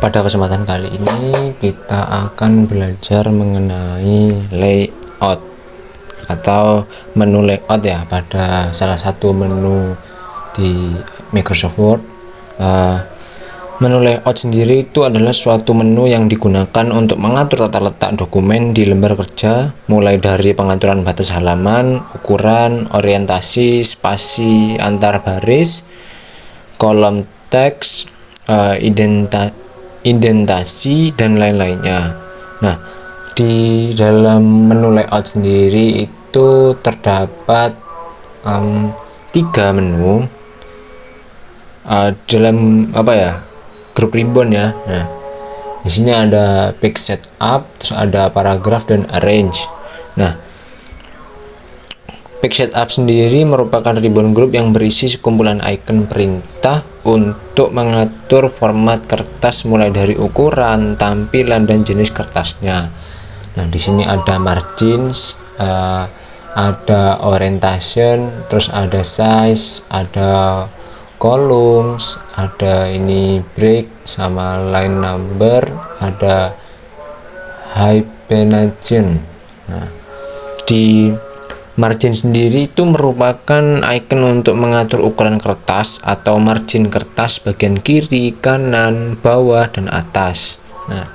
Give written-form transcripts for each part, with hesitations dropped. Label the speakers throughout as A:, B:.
A: Pada kesempatan kali ini kita akan belajar mengenai layout atau menu layout ya, pada salah satu menu di Microsoft Word. Menu layout sendiri itu adalah suatu menu yang digunakan untuk mengatur tata letak dokumen di lembar kerja, mulai dari pengaturan batas halaman, ukuran, orientasi, spasi antar baris, kolom teks, indentasi dan lain-lainnya. Nah, di dalam menu layout sendiri itu terdapat 3 menu dalam grup ribbon ya. Nah, di sini ada page setup, terus ada paragraf dan arrange. Nah, page setup sendiri merupakan ribbon group yang berisi sekumpulan icon perintah untuk mengatur format kertas mulai dari ukuran, tampilan, dan jenis kertasnya. Nah, di sini ada margins, ada orientation, terus ada size, ada columns, ada ini break sama line number, ada hyphenation. Nah, di margin sendiri itu merupakan icon untuk mengatur ukuran kertas atau margin kertas bagian kiri, kanan, bawah, dan atas. Nah,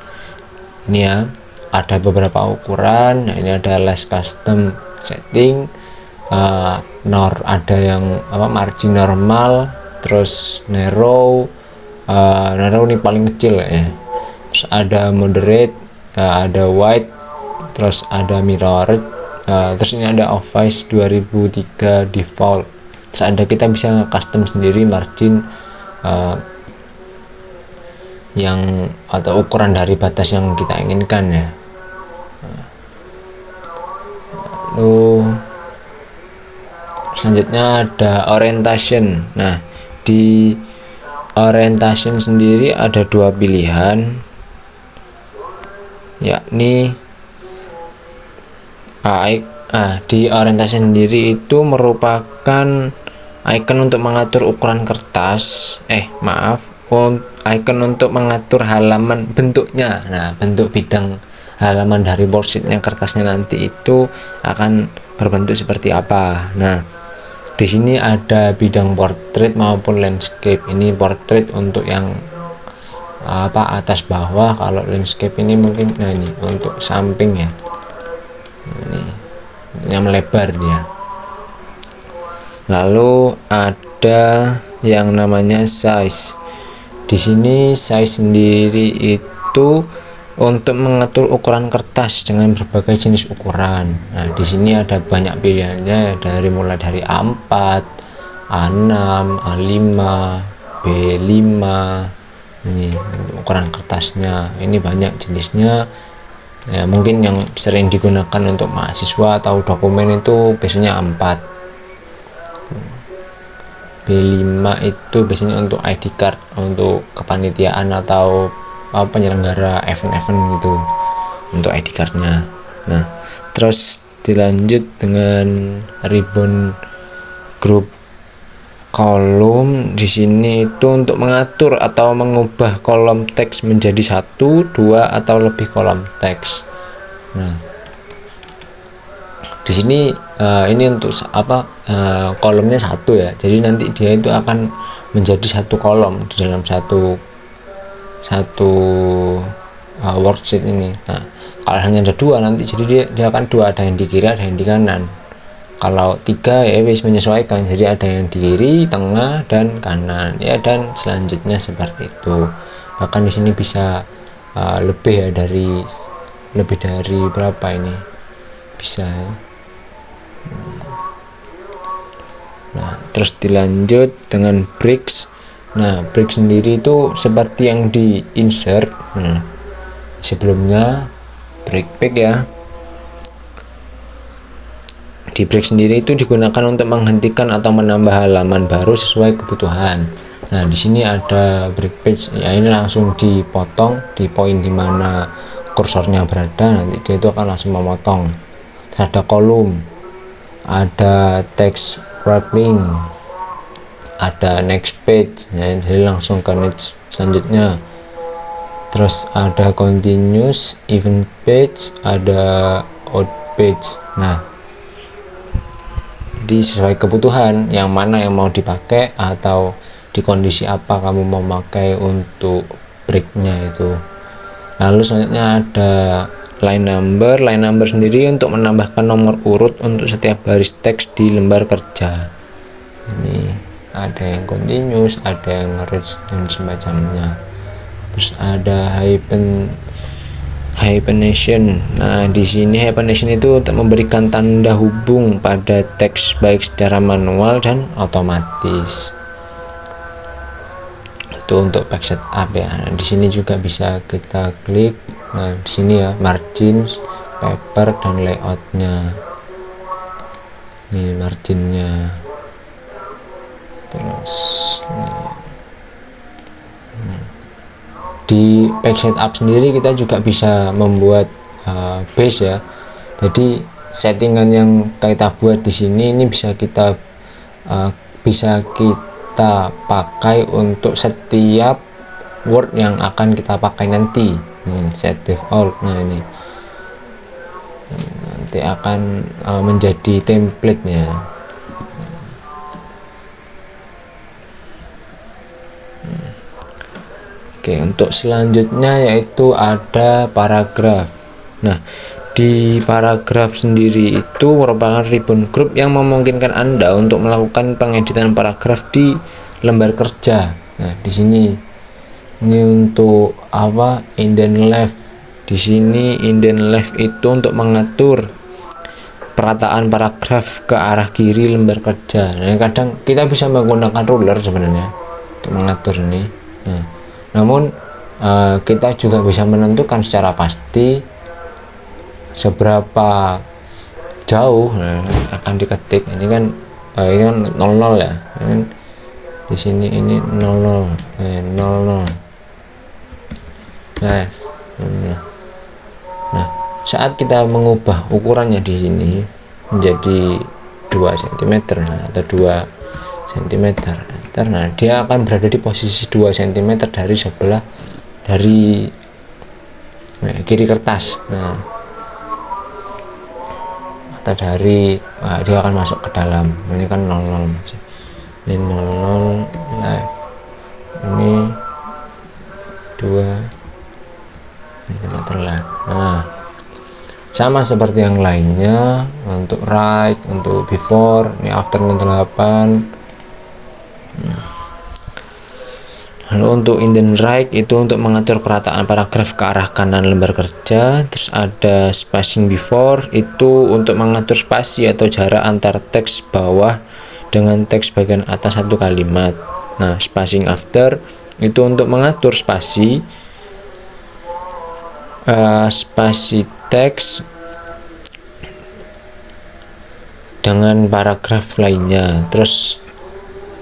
A: ini ya, ada beberapa ukuran. Nah, ini ada less custom setting, ada yang margin normal, terus narrow ini paling kecil ya. Terus ada moderate, ada wide, terus ada mirrored. Terus ini ada Office 2003 default. Terus ada, kita bisa custom sendiri margin yang atau ukuran dari batas yang kita inginkan ya. Lalu selanjutnya ada orientation. Nah, di orientation sendiri ada 2 pilihan, yakni di orientasi sendiri itu merupakan icon untuk mengatur ukuran kertas, icon untuk mengatur halaman bentuknya. Nah, bentuk bidang halaman dari worksheetnya, kertasnya nanti itu akan berbentuk seperti apa. Nah, di sini ada bidang portrait maupun landscape. Ini portrait untuk yang atas bawah, kalau landscape ini mungkin ini untuk samping ya. Ini yang melebar dia. Lalu ada yang namanya size. Di sini size sendiri itu untuk mengatur ukuran kertas dengan berbagai jenis ukuran. Nah, di sini ada banyak pilihannya, mulai dari A4, A6, A5, B5. Ini ukuran kertasnya. Ini banyak jenisnya. Ya, mungkin yang sering digunakan untuk mahasiswa atau dokumen itu biasanya A4. B5 itu biasanya untuk ID card, untuk kepanitiaan atau penyelenggara event-event gitu, untuk ID cardnya. Nah, terus dilanjut dengan ribbon group kolom. Di sini itu untuk mengatur atau mengubah kolom teks menjadi 1, 2, atau lebih kolom teks. Nah, di sini ini untuk kolomnya 1 ya. Jadi nanti dia itu akan menjadi 1 kolom di dalam satu worksheet ini. Nah, kalau hanya ada 2 nanti jadi dia akan 2, ada yang di kiri, ada yang di kanan. Kalau 3 ya wis menyesuaikan, jadi ada yang di kiri, tengah, dan kanan ya, dan selanjutnya seperti itu. Bahkan di sini bisa lebih dari berapa ini bisa ya. Nah, terus dilanjut dengan bricks. Nah, brick sendiri itu seperti yang di insert. Nah, sebelumnya brick pack ya. Di break sendiri itu digunakan untuk menghentikan atau menambah halaman baru sesuai kebutuhan. Nah, di sini ada break page ya, ini langsung dipotong di poin dimana kursornya berada, nanti dia itu akan langsung memotong. Terus ada kolom, ada text wrapping, ada next page ya, jadi langsung ke next selanjutnya. terus ada continuous, event page, ada out page. Nah, jadi sesuai kebutuhan yang mana yang mau dipakai atau di kondisi apa kamu mau pakai untuk breaknya itu. Lalu selanjutnya ada line number. Line number sendiri untuk menambahkan nomor urut untuk setiap baris teks di lembar kerja. Ini ada yang continuous, ada yang range dan semacamnya. Terus ada hyphenation. Nah, di sini hyphenation itu untuk memberikan tanda hubung pada teks baik secara manual dan otomatis. Itu untuk page setup ya. Nah, di sini juga bisa kita klik. Nah, di sini ya margins, paper dan layoutnya. Ini marginnya. Terus di page setup sendiri kita juga bisa membuat base ya. Jadi settingan yang kita buat di sini ini bisa kita pakai untuk setiap word yang akan kita pakai nanti. Set default. Nah, ini nanti akan menjadi template-nya. Oke, untuk selanjutnya yaitu ada paragraf. Nah, di paragraf sendiri itu merupakan ribbon group yang memungkinkan Anda untuk melakukan pengeditan paragraf di lembar kerja. Nah, di sini ini untuk apa? Indent left. Di sini indent left itu untuk mengatur perataan paragraf ke arah kiri lembar kerja. Nah, kadang kita bisa menggunakan ruler sebenarnya untuk mengatur ini. Nah, namun kita juga bisa menentukan secara pasti seberapa jauh akan diketik. Ini kan 00 ya. Di sini ini 00. 00. Nah, saat kita mengubah ukurannya di sini menjadi 2 cm atau 2 cm, nah dia akan berada di posisi 2 cm dari sebelah kiri kertas. Nah, atau dia akan masuk ke dalam. Ini kan 00 masih. Ini 00 left. Ini 2 cm lah. Nah, sama seperti yang lainnya untuk right, untuk before, ini after 8. Lalu untuk indent right itu untuk mengatur perataan paragraf ke arah kanan lembar kerja. Terus ada spacing before itu untuk mengatur spasi atau jarak antar teks bawah dengan teks bagian atas satu kalimat. Nah, spacing after itu untuk mengatur spasi teks dengan paragraf lainnya. Terus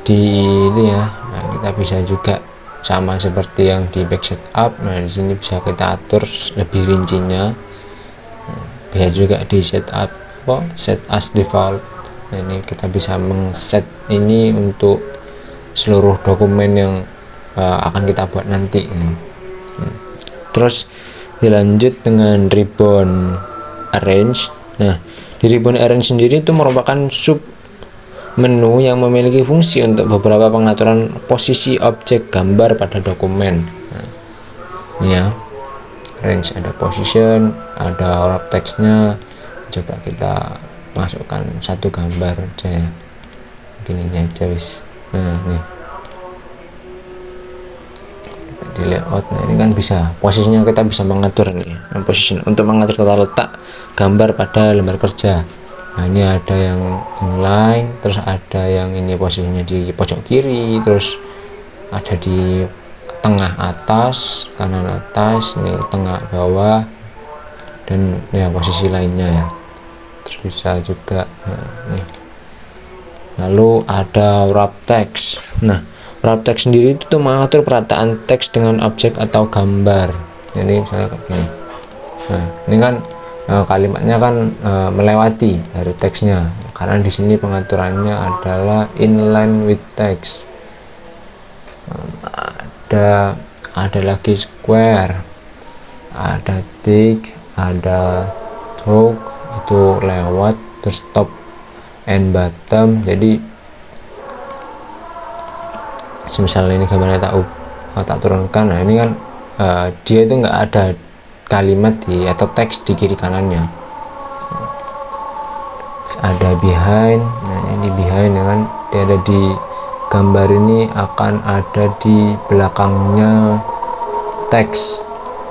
A: di ini ya, nah, kita bisa juga sama seperti yang di back setup. Nah, di sini bisa kita atur lebih rincinya. Bisa juga di setup set as default. Nah, ini kita bisa mengset ini untuk seluruh dokumen yang akan kita buat nanti. Terus dilanjut dengan ribbon arrange. Nah, di ribbon arrange sendiri itu merupakan sub menu yang memiliki fungsi untuk beberapa pengaturan posisi objek gambar pada dokumen. Nah, ini ya, range ada position, ada wrap teksnya. Coba kita masukkan satu gambar aja ya, mungkin ini aja wis. Nah, nih kita di layout. Nah, ini kan bisa posisinya, kita bisa mengatur nih position untuk mengatur tata letak gambar pada lembar kerja. Nah, ini ada yang inline, terus ada yang ini posisinya di pojok kiri, terus ada di tengah atas, kanan atas, ini tengah bawah, dan ya posisi lainnya ya. Terus bisa juga nih. Lalu ada wrap text. Nah, wrap text sendiri itu tuh mengatur perataan teks dengan objek atau gambar. Jadi misalnya kayak gini. Nah, ini kan kalimatnya kan melewati dari teksnya, karena di sini pengaturannya adalah inline with text. Ada ada lagi square, ada tick, ada stroke itu lewat, terus top and bottom. Jadi misalnya ini gambarnya tak turunkan, nah ini kan dia itu nggak ada kalimat atau teks di kiri kanannya. Terus ada behind, nah ini di behind ya kan, dia ada di gambar ini akan ada di belakangnya teks,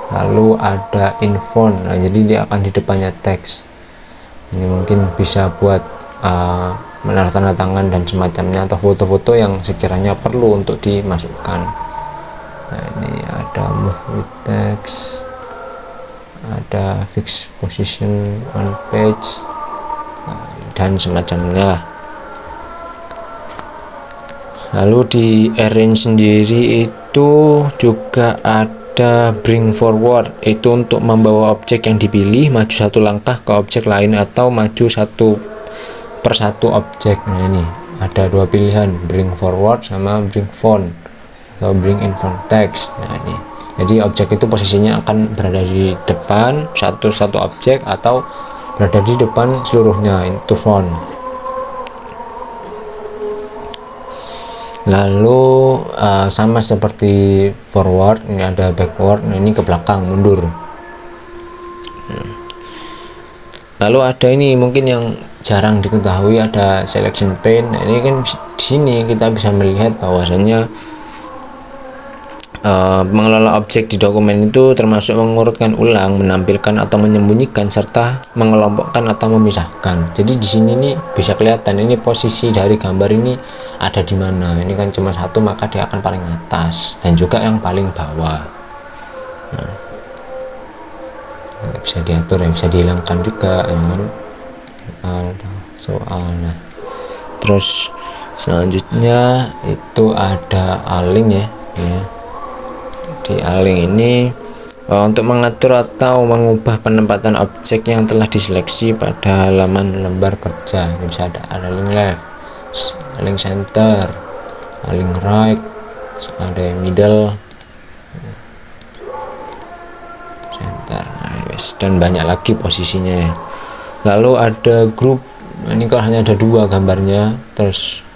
A: lalu ada in front, nah jadi dia akan di depannya teks. Ini mungkin bisa buat tanda tangan dan semacamnya, atau foto-foto yang sekiranya perlu untuk dimasukkan. Nah ini ada move with text, ada fix position on page, dan semacamnya lah. Lalu di arrange sendiri itu juga ada bring forward, itu untuk membawa objek yang dipilih maju satu langkah ke objek lain atau maju satu persatu objek. Nah ini ada dua pilihan, bring forward sama bring front atau bring in front text. Nah ini jadi objek itu posisinya akan berada di depan satu objek atau berada di depan seluruhnya, itu front. Lalu sama seperti forward, ini ada backward, nah ini ke belakang, mundur. Lalu ada ini mungkin yang jarang diketahui, ada selection pane. Nah ini kan di sini kita bisa melihat bahwasannya mengelola objek di dokumen itu termasuk mengurutkan ulang, menampilkan atau menyembunyikan, serta mengelompokkan atau memisahkan. Jadi di sini nih bisa kelihatan ini posisi dari gambar ini ada di mana. Ini kan cuma satu, maka dia akan paling atas dan juga yang paling bawah. Nah, bisa diatur ya, bisa dihilangkan juga ya kan. Ada soalnya. Terus selanjutnya itu ada align ya. Di align ini untuk mengatur atau mengubah penempatan objek yang telah diseleksi pada halaman lembar kerja. Ini bisa ada align left, align center, align right, ada yang middle, center, dan banyak lagi posisinya. Lalu ada group, ini kalau hanya ada dua gambarnya, terus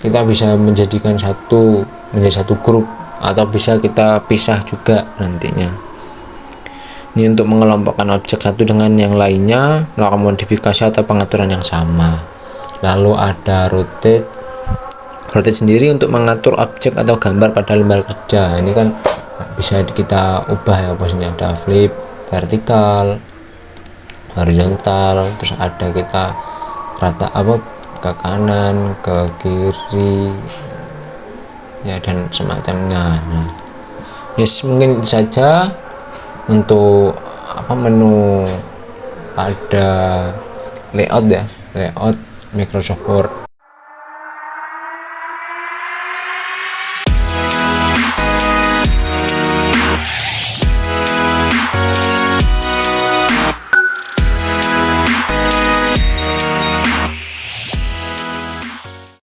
A: kita bisa menjadikan menjadi satu grup, atau bisa kita pisah juga nantinya. Ini untuk mengelompokkan objek satu dengan yang lainnya, melakukan modifikasi atau pengaturan yang sama. Lalu ada rotate sendiri untuk mengatur objek atau gambar pada lembar kerja. Ini kan bisa kita ubah ya posisinya, ada flip, vertikal, horizontal, terus ada kita rata ke kanan, ke kiri ya, dan semacamnya. Nah, yes, mungkin itu saja untuk menu pada layout Microsoft Word